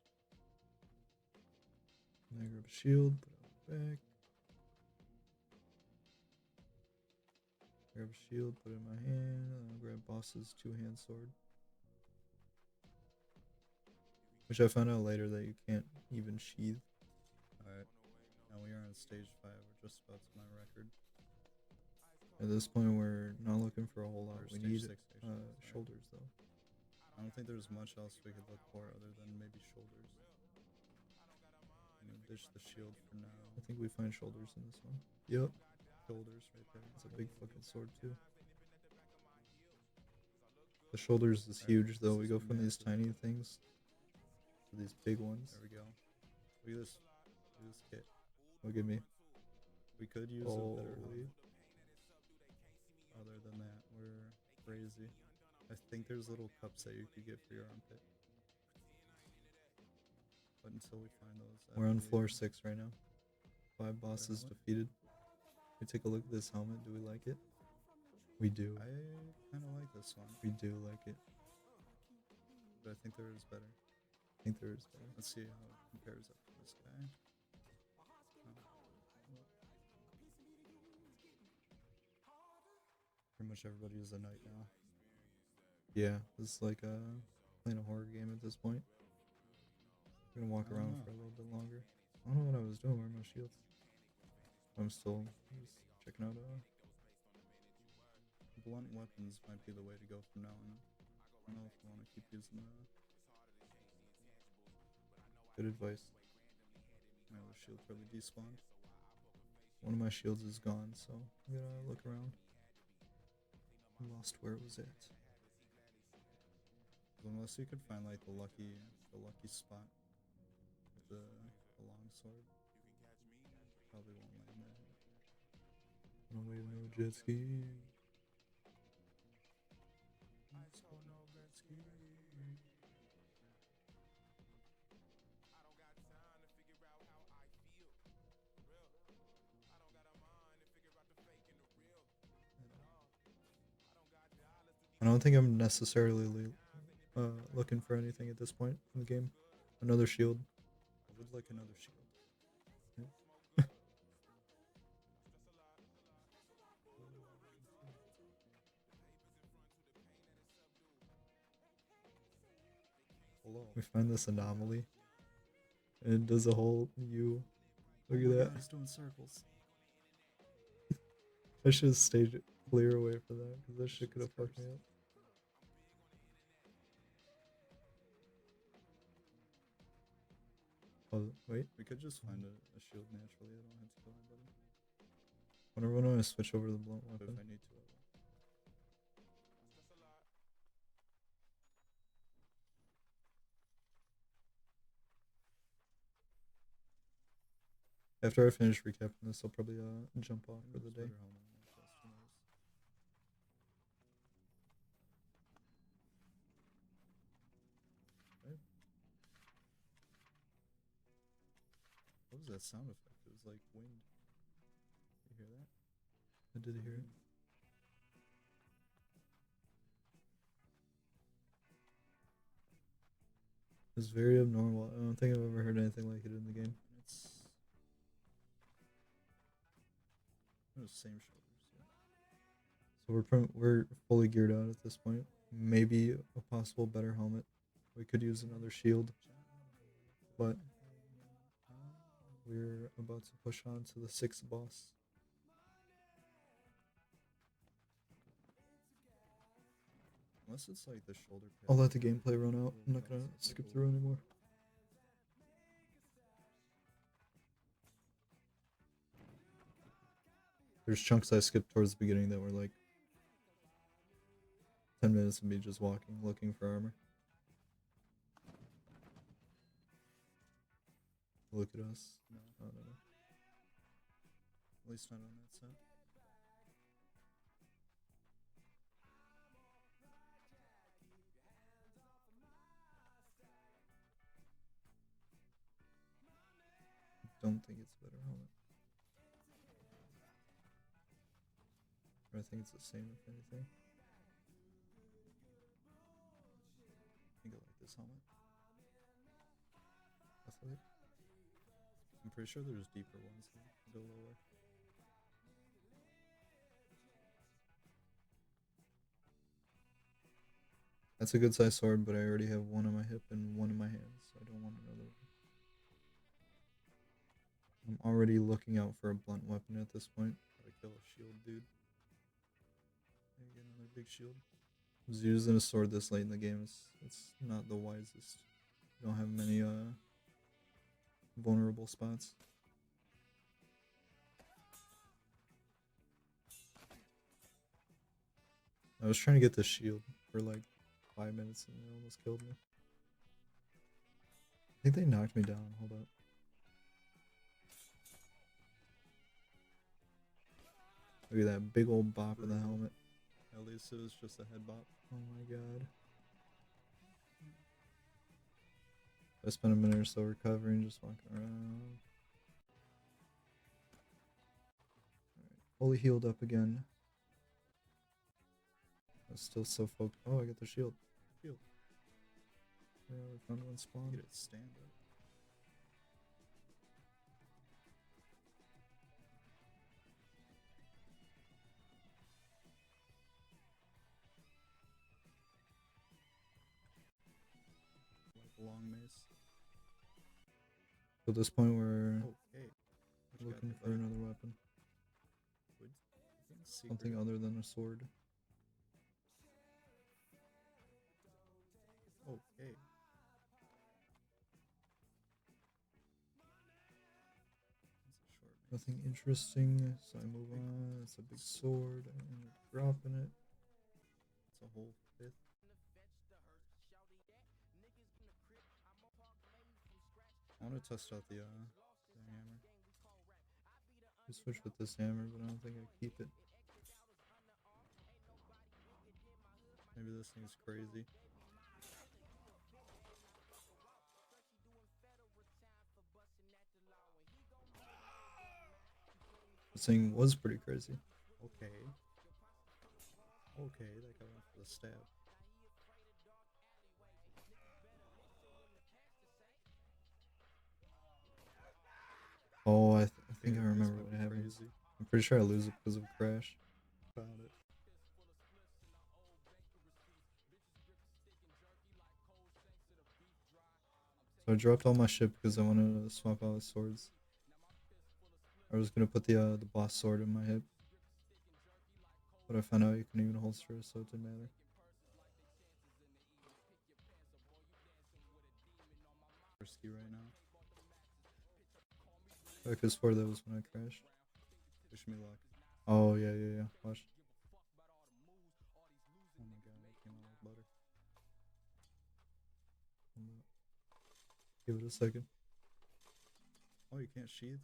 And I grab a shield, put it on the back. Grab a shield, put it in my hand, and I'll grab boss's 2-hand sword. Which I found out later that you can't even sheath. Alright, now we are on stage 5. We're just about to my record. At this point, we're not looking for a whole lot. Or We stage need 6, actually, sorry. shoulders, though. I don't think there's much else we could look for other than maybe shoulders. I'm gonna dish the shield for now. I think we find shoulders in this one. Yep. Shoulders right there. It's a big fucking sword, too. The shoulders is huge, though. We go from these tiny things to these big ones. There we go. Look at this. Look at this kit. Look at me. We could use Oh, a better helmet. Other than that, we're crazy. I think there's little cups that you could get for your armpit. But until we find those, I We're on believe- floor 6 right now. 5 bosses helmet? defeated. We take a look at this helmet. Do we like it? We do. I kind of like this one, We do like it. but I think there is better. I think there is better. Let's see how it compares up to this guy. Pretty much everybody is a knight now. Yeah, this is like playing a horror game at this point. We're gonna walk I don't around know. for a little bit longer. I don't know what I was doing. Where are my shields? I'm still just checking out. Blunt weapons might be the way to go from now on. I don't know if we want to keep using the Good advice. my other shield probably despawned. One of my shields is gone, so I'm gonna look around. I lost where it was at. Unless you could find like the lucky spot with the long sword, probably won't land there. I don't wave no jet ski. I don't think I'm necessarily looking for anything at this point in the game. Another shield. I would like another shield. Hello. We find this anomaly. And it does a whole U. Look Oh at my that. God, it's doing circles. I should have stayed clear away for that, because that shit could have fucked me up. Oh, wait. We could just find a shield naturally. I don't have to kill anybody. Whenever when I switch over to the blunt But if weapon. I need to, I will. After I finish recapping this, I'll probably jump off for the day. What was that sound effect? It was like wind. You hear that? I did hear it. It's very abnormal. I don't think I've ever heard anything like it in the game. It's the same shoulders. Yeah. So we're fully geared out at this point. Maybe a possible better helmet. We could use another shield, but we're about to push on to the 6th boss. Unless it's like the shoulder pad. I'll let the gameplay run out. I'm not gonna skip through anymore. There's chunks I skipped towards the beginning that were like 10 minutes of me just walking, looking for armor. Look at us. No, I don't know. at least not on that set. Don't think it's a better helmet. Or I think it's the same if anything. I think I like this helmet. That's it. I'm pretty sure there's deeper ones that go lower. That's a good size sword, but I already have one on my hip and one in my hands, so I don't want another one. I'm already looking out for a blunt weapon at this point. Gotta kill a shield, dude. Maybe get another big shield. I was using a sword this late in the game. It's not the wisest. You don't have many vulnerable spots. I was trying to get the shield for like 5 minutes and they almost killed me. I think they knocked me down. Hold up. Look at that big old bop in the helmet. At least it was just a head bop. Oh my god. I spent a minute or so recovering, just walking around. Alright, fully healed up again. I was still so focused. Oh, I got the shield. Shield. Yeah, we found one spawn. Get it stand up. Like a long mace. So at this point, we're Okay. What you got looking there, for buddy? another weapon. Wood? Secret. Something other than a sword. Okay. That's a short mace. Nothing interesting, so I move on. It's a big sword. I end up dropping it. It's a whole fifth. I want to test out the hammer. I switch with this hammer, but I don't think I keep it. Maybe this thing's crazy. This thing was pretty crazy. Okay. Okay, that guy went for the stab. Oh, I think I this remember might what be happens. crazy. I'm pretty sure I lose it because of a crash. Found it. So I dropped all my shit because I wanted to swap out with swords. I was gonna put the boss sword in my hip, but I found out you couldn't even holster it, so it didn't matter. Risky right now. Because for that was when I crashed. Wish me luck. Oh yeah. Watch. Oh my god, it came out like butter. Give it a second. Oh, you can't sheath?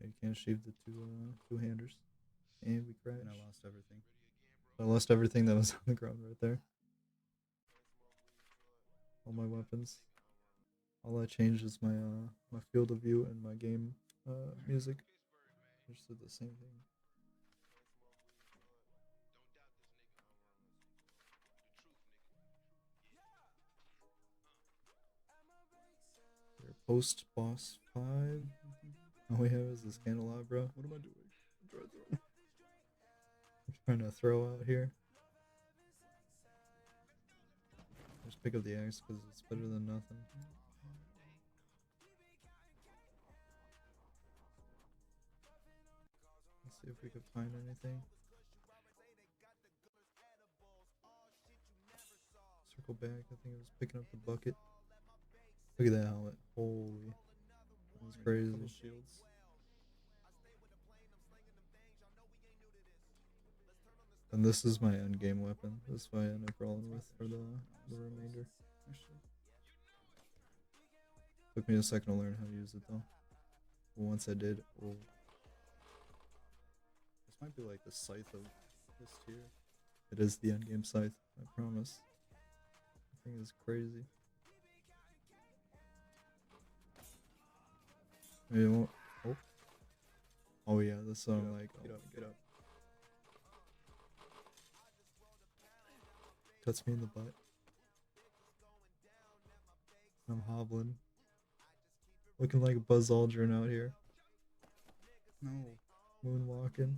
You can't sheave the two-handers. And we crashed. And I lost everything. I lost everything that was on the ground right there. All my weapons. All that changed is my my field of view and my game music. I just did the same thing. Post boss 5. All we have is this candelabra. What am I doing? I'm trying to throw out here. Just pick up the axe because it's better than nothing. Let's see if we can find anything. Circle back. I think I was picking up the bucket. Look at that helmet. Holy. That was crazy. Couple shields. And this is my end game weapon. This is what I end up rolling with for the remainder. Took me a second to learn how to use it though. But once I did, oh. This might be like the scythe of this tier. It is the end game scythe, I promise. The thing is crazy. Maybe it won't. Oh. Oh yeah, this song like Get up, get up. Cuts me in the butt. I'm hobbling. Looking like Buzz Aldrin out here. No. Moonwalking.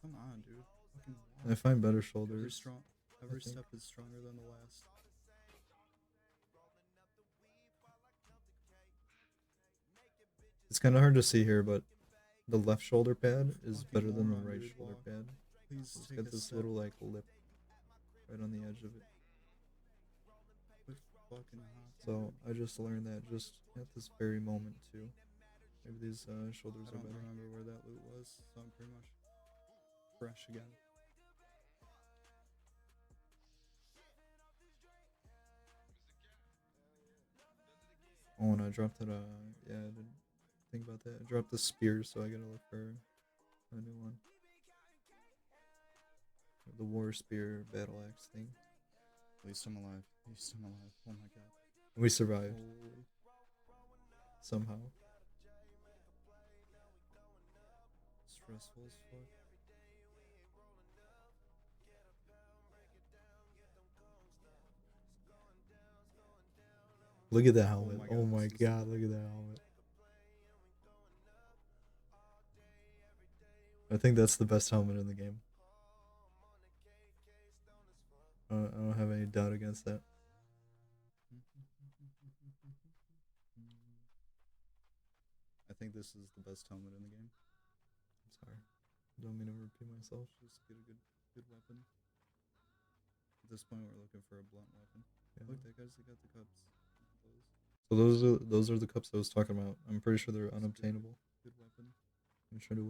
Come on, dude. Fucking I find better Every shoulders. strong. Every step is stronger than the last. It's kind of hard to see here, but the left shoulder pad is Fucking better than the moron, right dude. shoulder Walk. pad. Please It's take got a this step. little like lip right on the edge of it. Quit fucking hot. So I just learned that just at this very moment too. Maybe these shoulders I are don't better. remember where that loot was, so I'm pretty much fresh again. Oh, and I dropped it. Yeah, I didn't think about that. I dropped the spear, so I gotta look for a new one. The war spear battle axe thing. At least I'm alive. At least I'm alive. Oh my god. We survived Holy. somehow. Stressful as fuck. Look at that helmet. my Oh God, my this is- god, look at that helmet. I think that's the best helmet in the game. I don't have any doubt against that. I think this is the best helmet in the game. I'm sorry. Don't mean to repeat myself. Just get a good weapon. At this point, we're looking for a blunt weapon. Yeah. Look, that guy's got the cups. So those are the cups I was talking about. I'm pretty sure they're unobtainable. Good weapon. I'm trying to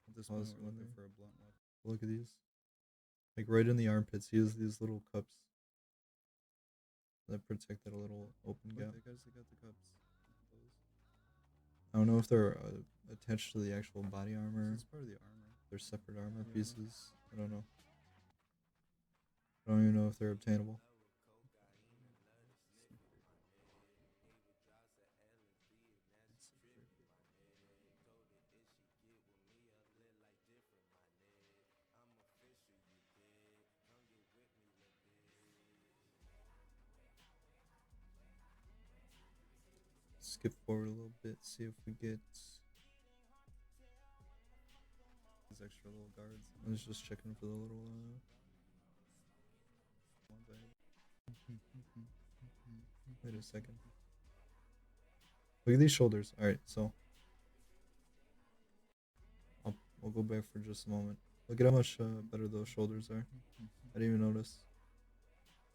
At this pause point, we're one looking there. for a blunt weapon. Look at these. Like right in the armpits, he has these little cups that protect that little open Look, gap. that guy's got the cups. I don't know if they're attached to the actual body armor. This is part of the armor. They're separate armor Yeah. pieces. I don't know. I don't even know if they're obtainable. Skip forward a little bit, see if we get These extra little guards. I was just checking for the little One bag. wait a second. Look at these shoulders. Alright, so we'll go back for just a moment. Look at how much better those shoulders are. I didn't even notice.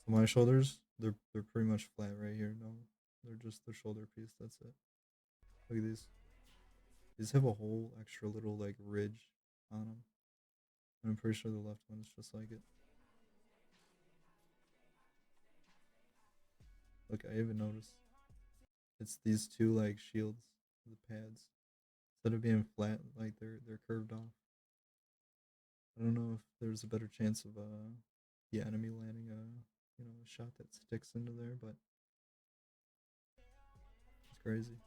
So my shoulders, they're pretty much flat right here. No, they're just the shoulder piece. That's it. Look at these. These have a whole extra little like ridge on them. And I'm pretty sure the left one is just like it. Look, I even noticed. It's these two like shields, the pads. Instead of being flat, like they're curved off. I don't know if there's a better chance of the enemy landing a shot that sticks into there, but it's crazy.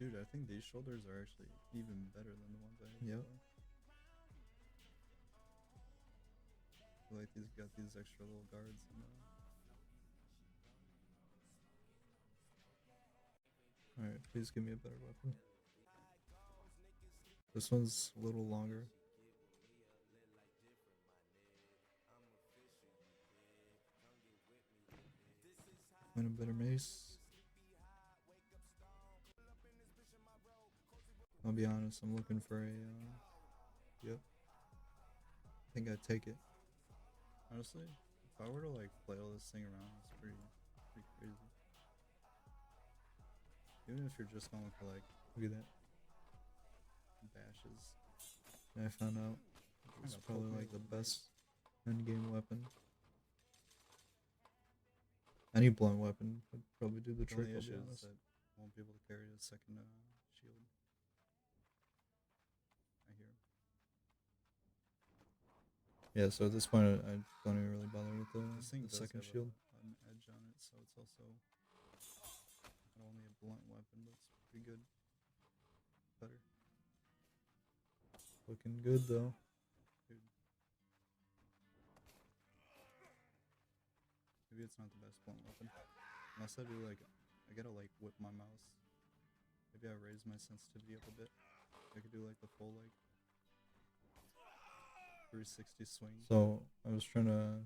Dude, I think these shoulders are actually even better than the ones I had Yep. before. I like these got these extra little guards and Alright, please give me a better weapon. This one's a little longer. And a better mace. I'll be honest, I'm looking for a yep. I think I'd take it. honestly, if I were to like flail this thing around, it's pretty crazy. Even if you're just going for like Look at that. bashes. I found out it's Kinda probably poke me like a the little bit. best end game weapon. Any blunt weapon would probably do the The trick, only I'll issue be is honest. that I won't be able to carry a second shield. I hear him. Yeah, so at this point I don't even really bother with This thing the does second have shield. an edge on it, so it's also not only a blunt weapon, but it's pretty good. Better. Looking good though. Dude. Maybe it's not the best blunt weapon. Unless I do like, I gotta like whip my mouse. Maybe I raise my sensitivity up a bit. I could do like the full like 360 swing. So I was trying to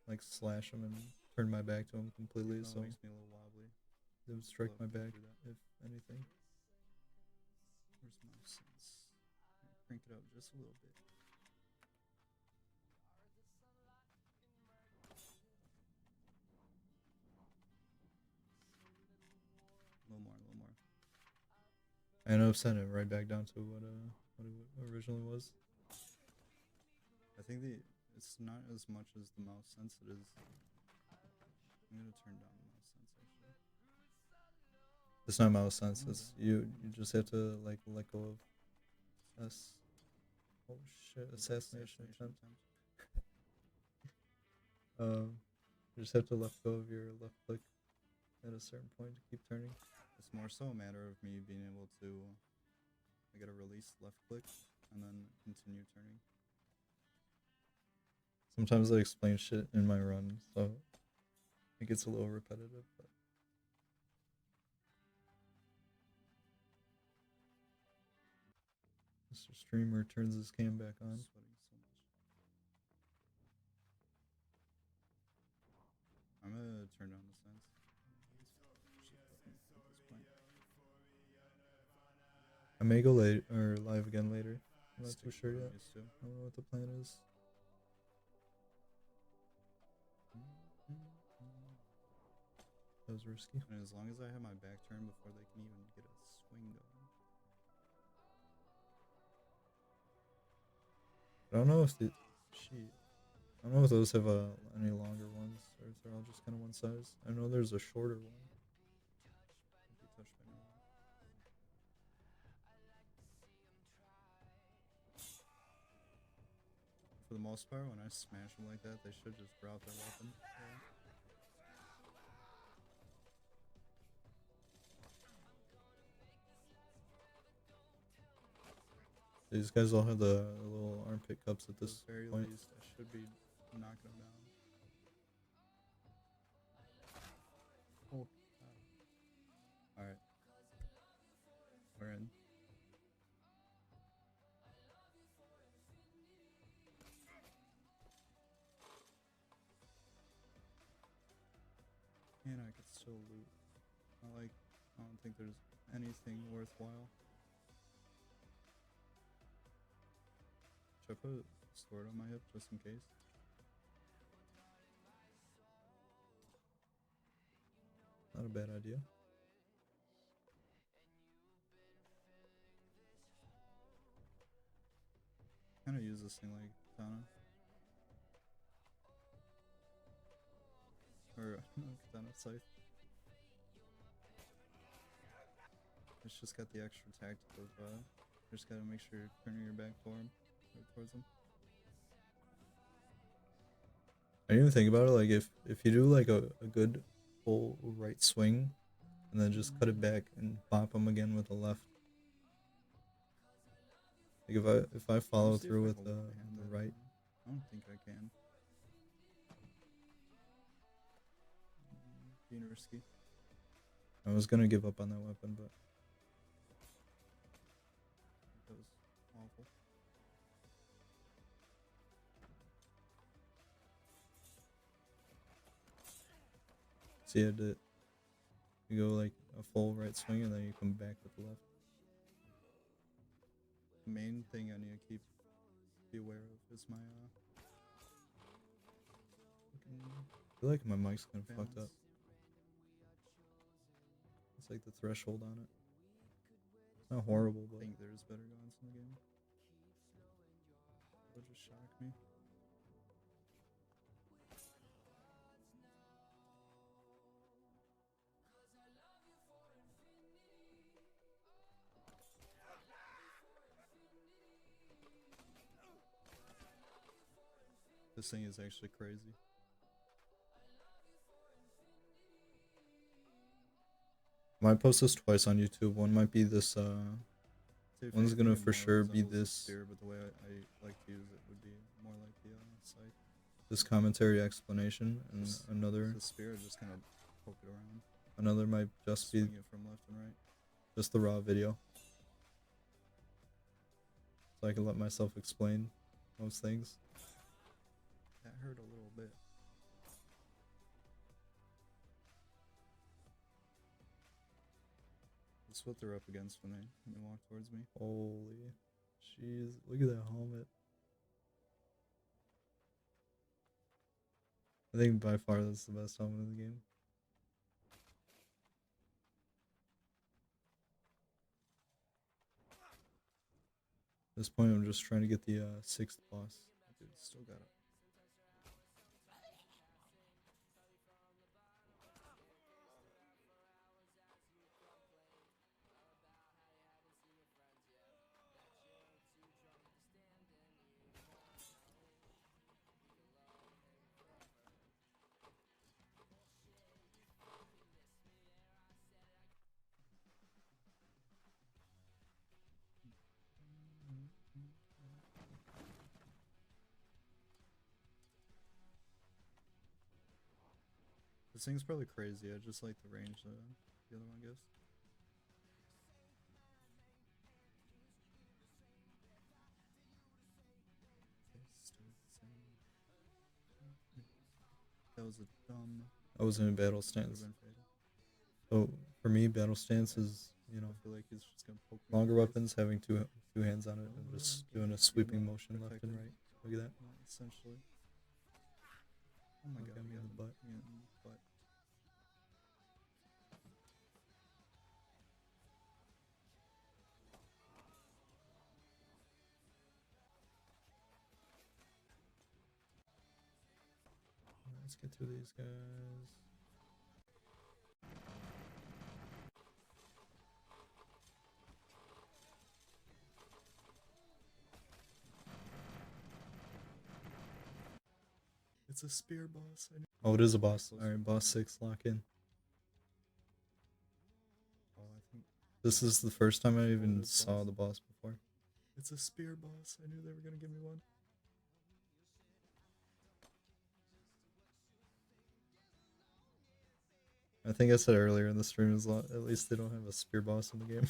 like slash him and turn my back to him completely, That so makes me a little wobbly. it would strike my Love to back do that. if anything. Where's my sense? Crank it up just a little bit. A little more. I ended up setting it right back down to what it originally was. I think it's not as much as the mouse sense it is. I'm gonna turn down the mouse sense actually. It's not mouse sense. Oh, It's yeah. you just have to like let go of S. Oh shit! Assassination attempt. You just have to let go of your left click at a certain point to keep turning. It's more so a matter of me being able to. I gotta release left click and then continue turning. Sometimes I explain shit in my run, so it gets a little repetitive. But Mr. Streamer turns his cam back on. Sweating so much. I'm gonna turn down the sense. I may go late or live again later. I'm not too sure yet. Used to. I don't know what the plan is. That was risky. And as long as I have my back turned before they can even get a swing going. I don't know if the shit. I don't know if those have any longer ones or if they're all just kind of one size. I know there's a shorter one. Can't be touched by no one. For the most part, when I smash them like that, they should just drop their weapon. Yeah. These guys all have the little armpit cups at At the this very point. least, I should be knocking them down. Oh, alright. We're in. And I could still loot. I don't think there's anything worthwhile. Should I put a sword on my hip just in case? Not a bad idea. Kind of use this thing like katana. Or katana scythe. It's just got the extra tactic of just gotta make sure you're turning your back toward him, or towards him. I didn't even think about it. Like if you do like a good full right swing, and then just cut it back and bop him again with the left. Like if I follow See if through I with hold the up my hand that right, I don't think I can. Being risky. I was gonna give up on that weapon, but That was awful. see I did. You go like a full right swing and then you come back with the left. The main thing I need to be aware of is my I feel like my mic's kind of fucked up. balance. It's like the threshold on it. It's not horrible, I but think there's better guns in the game. That'll just shock me. This thing is actually crazy. I might post this twice on YouTube. One might be this If One's anything, gonna it for more sure be resembles a this spear, but the way I like to use it would be more like the scythe. this commentary explanation, and another The spear, just kind of poke it around, another might just be swing it from left and right. just the raw video. So I can let myself explain most things. That hurt a little bit. That's what they're up against when they walk towards me. Holy jeez, look at that helmet. I think by far that's the best helmet in the game. At this point, I'm just trying to get the 6th boss. Dude, still got it. This thing's probably crazy. I just like the range the other one gives. That was a dumb. I was in a battle Would've stance. been fatal. So for me, battle stance is, you know, I feel like he's just gonna poke me in longer the face. weapons having two hands on it and just doing a sweeping motion left and right. Look at that. Essentially. Oh my Got god, me in the butt. me in the butt. Let's get through these guys. It's a spear boss. I know. Oh, it is a boss. Alright, boss 6, lock in. Oh, I think This is the first time I even this saw boss? the boss before. it's a spear boss. I knew they were gonna give me one. I think I said earlier in the stream at least they don't have a spear boss in the game.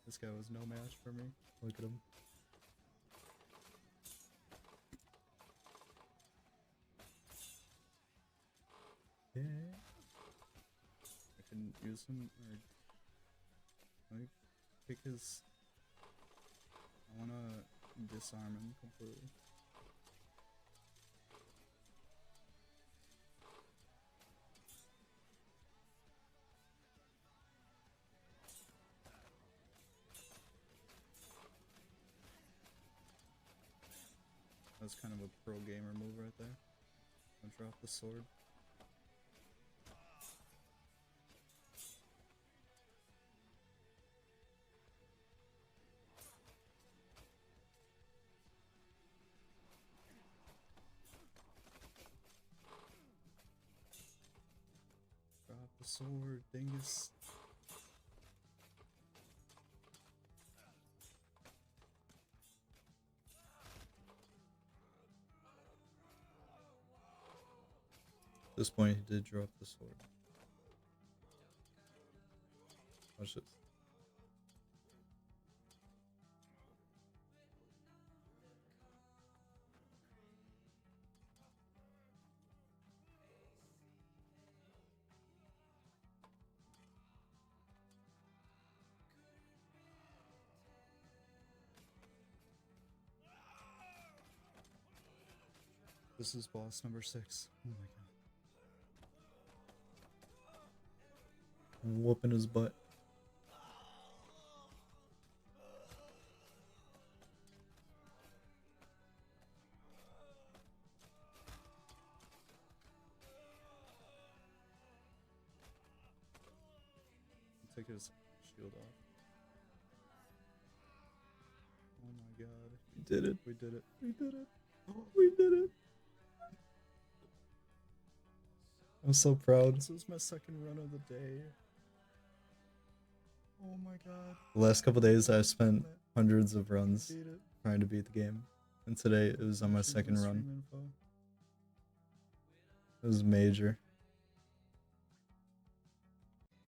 This guy was no match for me. Look at him. Yeah. I couldn't use him or like pick his. I wanna disarm him completely. That's kind of a pro gamer move right there. I'll drop the sword. sword, dingus. At this point, he did drop the sword. Watch this. This is boss number 6. Oh my god. Whooping his butt. Take his shield off. Oh my god. We did it. We did it. We did it. We did it. I'm so proud. This was my second run of the day. Oh my god. The last couple days, I've spent hundreds of runs Beat it. trying to beat the game. And today, it was on my Should second do run. stream info. It was major.